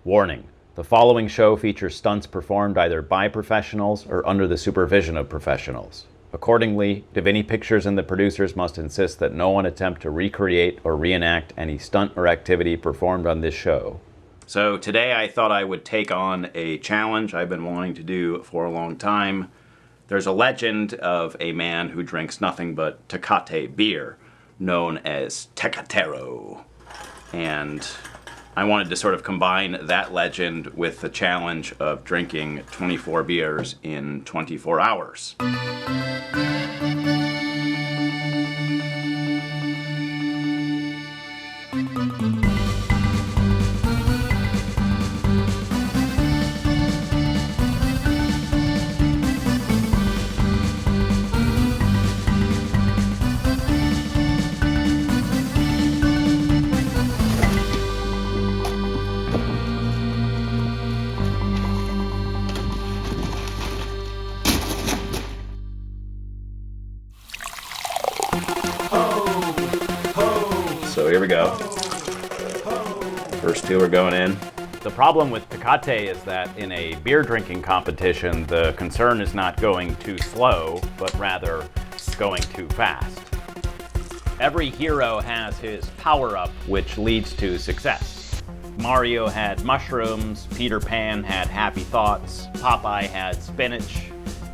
Warning: the following show features stunts performed either by professionals or under the supervision of professionals. Accordingly, Divinity Pictures and the producers must insist that no one attempt to recreate or reenact any stunt or activity performed on this show. So today I thought I would take on a challenge I've been wanting to do for a long time. There's a legend of a man who drinks nothing but Tecate beer, known as Tecatero. And I wanted to sort of combine that legend with the challenge of drinking 24 beers in 24 hours. So here we go. First two are going in. The problem with Tecate is that in a beer drinking competition, the concern is not going too slow, but rather going too fast. Every hero has his power-up, which leads to success. Mario had mushrooms, Peter Pan had happy thoughts, Popeye had spinach,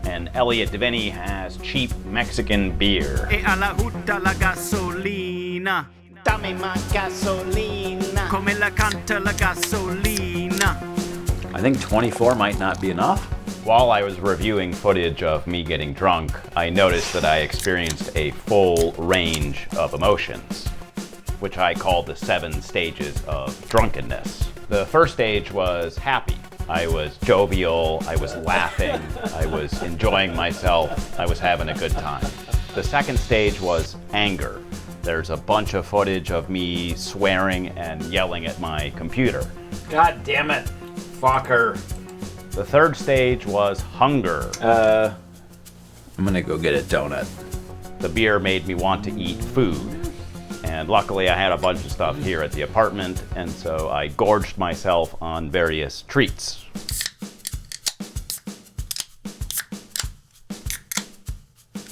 and Elliot Divinity has cheap Mexican beer. E alla hutta la gasolina. Dame más gasolina. Come la canta la gasolina. I think 24 might not be enough. While I was reviewing footage of me getting drunk, I noticed that I experienced a full range of emotions, which I call the 7 stages of drunkenness. The first stage was happy. I was jovial, I was laughing, I was enjoying myself, I was having a good time. The second stage was anger. There's a bunch of footage of me swearing and yelling at my computer. God damn it, fucker. The third stage was hunger. I'm gonna go get a donut. The beer made me want to eat food. And luckily I had a bunch of stuff here at the apartment, and so I gorged myself on various treats.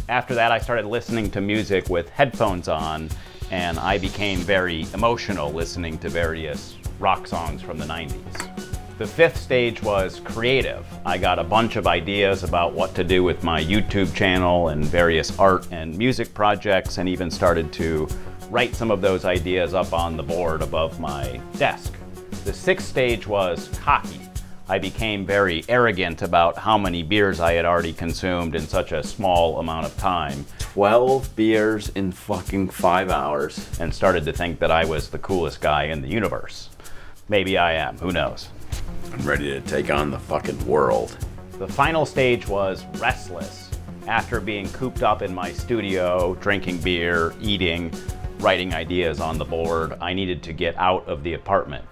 After that, I started listening to music with headphones on, and I became very emotional listening to various rock songs from the 90s. The fifth stage was creative. I got a bunch of ideas about what to do with my YouTube channel and various art and music projects, and even started to write some of those ideas up on the board above my desk. The sixth stage was cocky. I became very arrogant about how many beers I had already consumed in such a small amount of time. 12 beers in fucking 5 hours. And started to think that I was the coolest guy in the universe. Maybe I am, who knows? I'm ready to take on the fucking world. The final stage was restless. After being cooped up in my studio, drinking beer, eating, writing ideas on the board, I needed to get out of the apartment.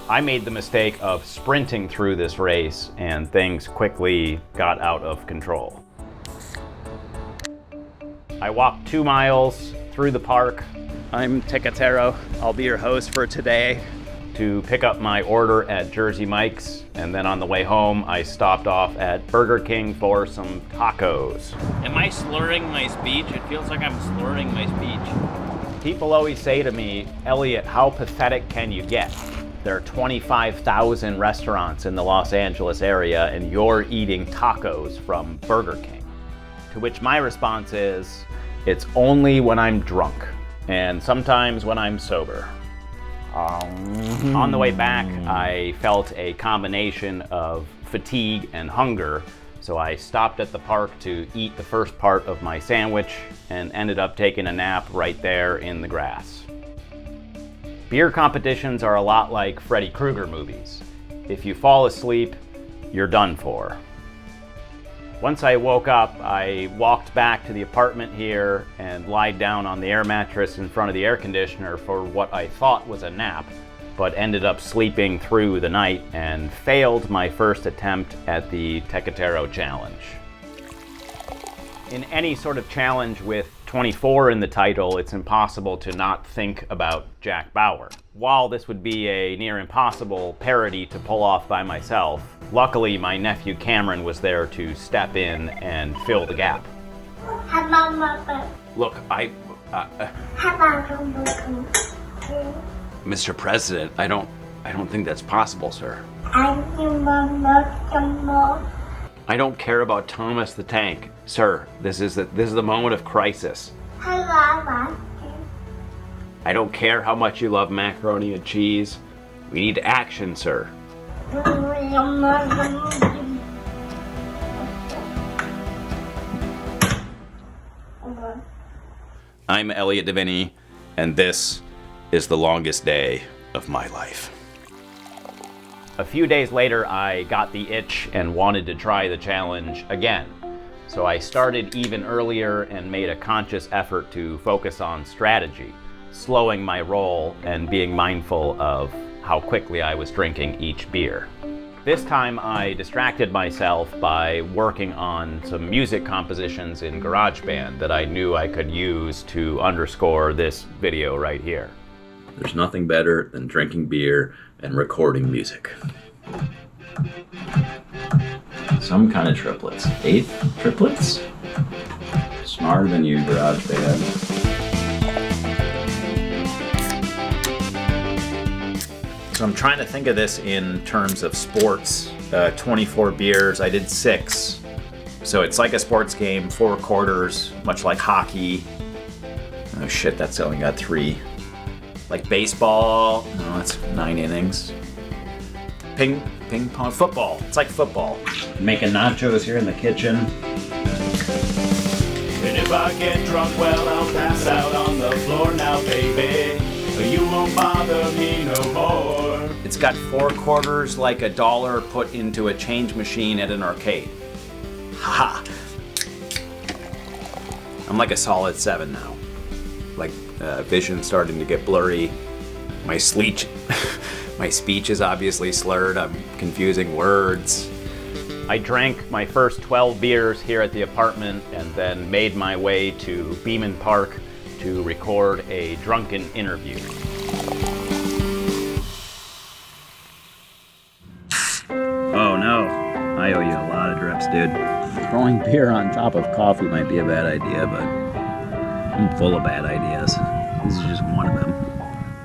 I made the mistake of sprinting through this race, and things quickly got out of control. I walked 2 miles through the park. I'm Tecatero. I'll be your host for today. To pick up my order at Jersey Mike's, and then on the way home, I stopped off at Burger King for some tacos. Am I slurring my speech? It feels like I'm slurring my speech. People always say to me, Elliot, how pathetic can you get? There are 25,000 restaurants in the Los Angeles area, and you're eating tacos from Burger King. To which my response is, it's only when I'm drunk, and sometimes when I'm sober. On the way back, I felt a combination of fatigue and hunger, so I stopped at the park to eat the first part of my sandwich and ended up taking a nap right there in the grass. Beer competitions are a lot like Freddy Krueger movies. If you fall asleep, you're done for. Once I woke up, I walked back to the apartment here and lied down on the air mattress in front of the air conditioner for what I thought was a nap, but ended up sleeping through the night and failed my first attempt at the Tecatero challenge. In any sort of challenge with 24 in the title, it's impossible to not think about Jack Bauer. While this would be a near impossible parody to pull off by myself, luckily my nephew Cameron was there to step in and fill the gap. Look, Mr. President, I don't think that's possible, sir. I don't care about Thomas the Tank, sir. This is the moment of crisis. I don't care how much you love macaroni and cheese. We need action, sir. I'm Elliot Deviney, and this is the longest day of my life. A few days later, I got the itch and wanted to try the challenge again. So I started even earlier and made a conscious effort to focus on strategy, slowing my roll and being mindful of how quickly I was drinking each beer. This time I distracted myself by working on some music compositions in GarageBand that I knew I could use to underscore this video right here. There's nothing better than drinking beer and recording music. Some kind of triplets. 8 triplets? Smarter than you, GarageBand. So I'm trying to think of this in terms of sports. 24 beers, I did 6. So it's like a sports game, 4 quarters, much like hockey. Oh shit, that's only got 3. Like baseball, no, that's 9 innings. Ping pong, football, it's like football. Making nachos here in the kitchen. And if I get drunk, well, I'll pass out on the floor now, baby. You won't bother me no more. It's got 4 quarters like $1 put into a change machine at an arcade. Ha! I'm like a solid 7 now. Like vision starting to get blurry. My speech is obviously slurred. I'm confusing words. I drank my first 12 beers here at the apartment and then made my way to Beeman Park to record a drunken interview. Oh no, I owe you a lot of drips, dude. Throwing beer on top of coffee might be a bad idea, but I'm full of bad ideas. This is just one of them.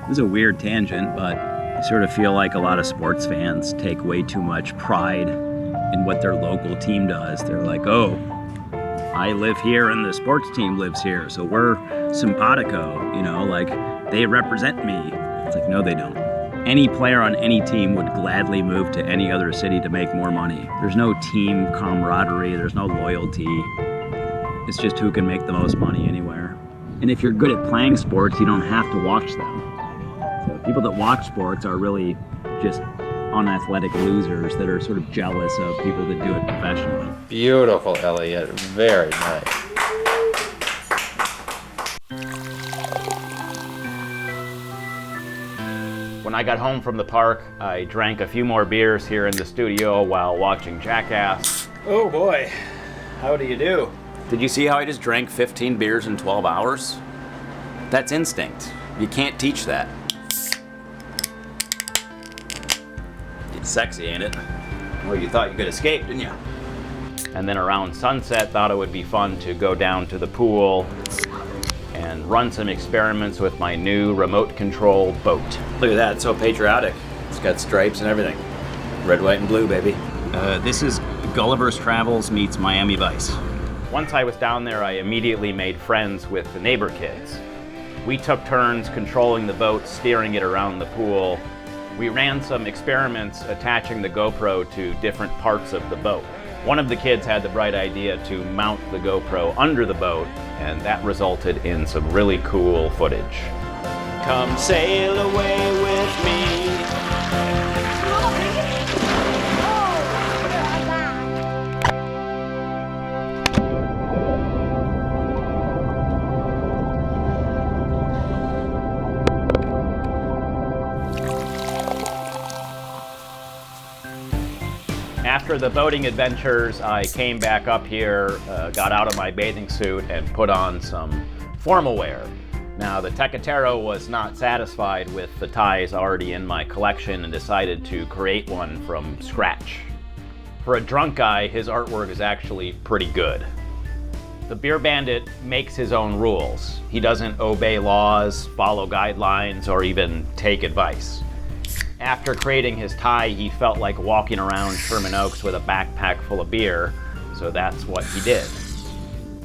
This is a weird tangent, but I sort of feel like a lot of sports fans take way too much pride in what their local team does. They're like, oh, I live here and the sports team lives here, so we're simpatico, you know, like they represent me. It's like, no, they don't. Any player on any team would gladly move to any other city to make more money. There's no team camaraderie, there's no loyalty. It's just who can make the most money anywhere. And if you're good at playing sports, you don't have to watch them. So people that watch sports are really just unathletic losers that are sort of jealous of people that do it professionally. Beautiful, Elliot. Very nice. When I got home from the park, I drank a few more beers here in the studio while watching Jackass. Oh boy, how do you do? Did you see how I just drank 15 beers in 12 hours? That's instinct. You can't teach that. It's sexy, ain't it? Well, you thought you could escape, didn't you? And then around sunset, thought it would be fun to go down to the pool and run some experiments with my new remote control boat. Look at that, it's so patriotic. It's got stripes and everything. Red, white, and blue, baby. This is Gulliver's Travels meets Miami Vice. Once I was down there, I immediately made friends with the neighbor kids. We took turns controlling the boat, steering it around the pool. We ran some experiments attaching the GoPro to different parts of the boat. One of the kids had the bright idea to mount the GoPro under the boat, and that resulted in some really cool footage. Come sail away with me. After the boating adventures, I came back up here, got out of my bathing suit, and put on some formal wear. Now, the Tecatero was not satisfied with the ties already in my collection and decided to create one from scratch. For a drunk guy, his artwork is actually pretty good. The Beer Bandit makes his own rules. He doesn't obey laws, follow guidelines, or even take advice. After creating his tie, he felt like walking around Sherman Oaks with a backpack full of beer, so that's what he did.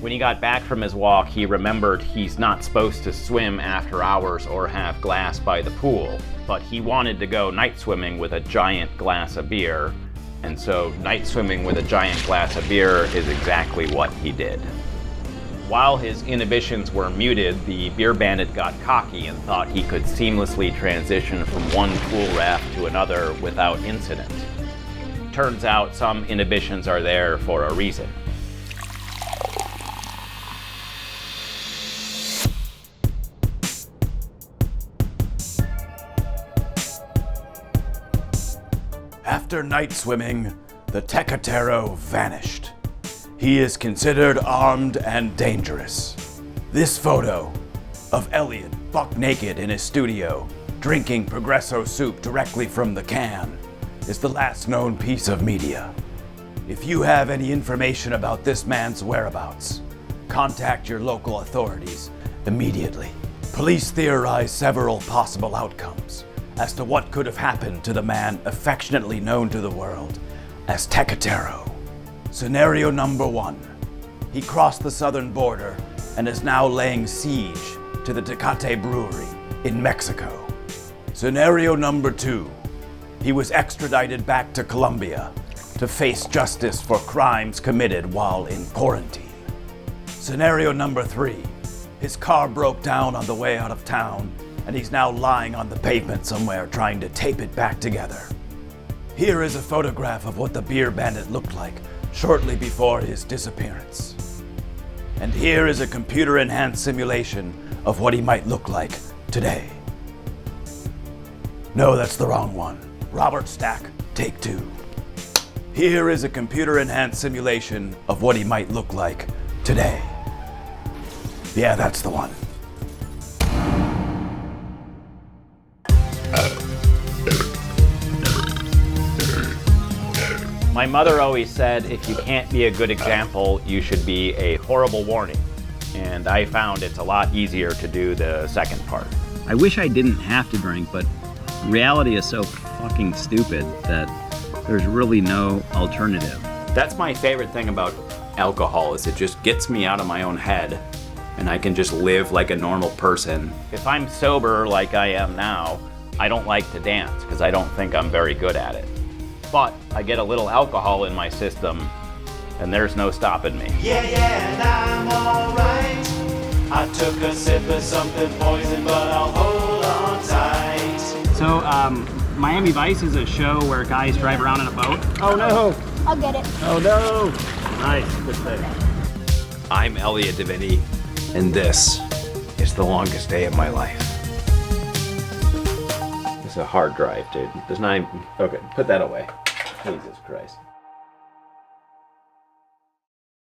When he got back from his walk, he remembered he's not supposed to swim after hours or have glass by the pool, but he wanted to go night swimming with a giant glass of beer, and so night swimming with a giant glass of beer is exactly what he did. While his inhibitions were muted, the Beer Bandit got cocky and thought he could seamlessly transition from one pool raft to another without incident. Turns out some inhibitions are there for a reason. After night swimming, the Tecatero vanished. He is considered armed and dangerous. This photo of ELLIOT buck naked in his studio, drinking Progresso soup directly from the can, is the last known piece of media. If you have any information about this man's whereabouts, contact your local authorities immediately. Police theorize several possible outcomes as to what could have happened to the man affectionately known to the world as Tecatero. Scenario number 1. He crossed the southern border and is now laying siege to the Tecate brewery in Mexico. Scenario number 2. He was extradited back to Colombia to face justice for crimes committed while in quarantine. Scenario number 3. His car broke down on the way out of town and he's now lying on the pavement somewhere trying to tape it back together. Here is a photograph of what the Beer Bandit looked like shortly before his disappearance. And here is a computer-enhanced simulation of what he might look like today. No, that's the wrong one. Robert Stack, take 2. Here is a computer-enhanced simulation of what he might look like today. Yeah, that's the one. My mother always said, if you can't be a good example, you should be a horrible warning. And I found it's a lot easier to do the second part. I wish I didn't have to drink, but reality is so fucking stupid that there's really no alternative. That's my favorite thing about alcohol, is it just gets me out of my own head and I can just live like a normal person. If I'm sober like I am now, I don't like to dance because I don't think I'm very good at it. But I get a little alcohol in my system and there's no stopping me. Yeah, and I'm alright. I took a sip of something poison, but I'll hold on tight. So, Miami Vice is a show where guys drive around in a boat. Oh no! I'll get it. Oh no! Nice, good thing. I'm Elliot Divinity, and this is the longest day of my life. It's a hard drive, dude. There's not even... Okay, put that away. Jesus Christ.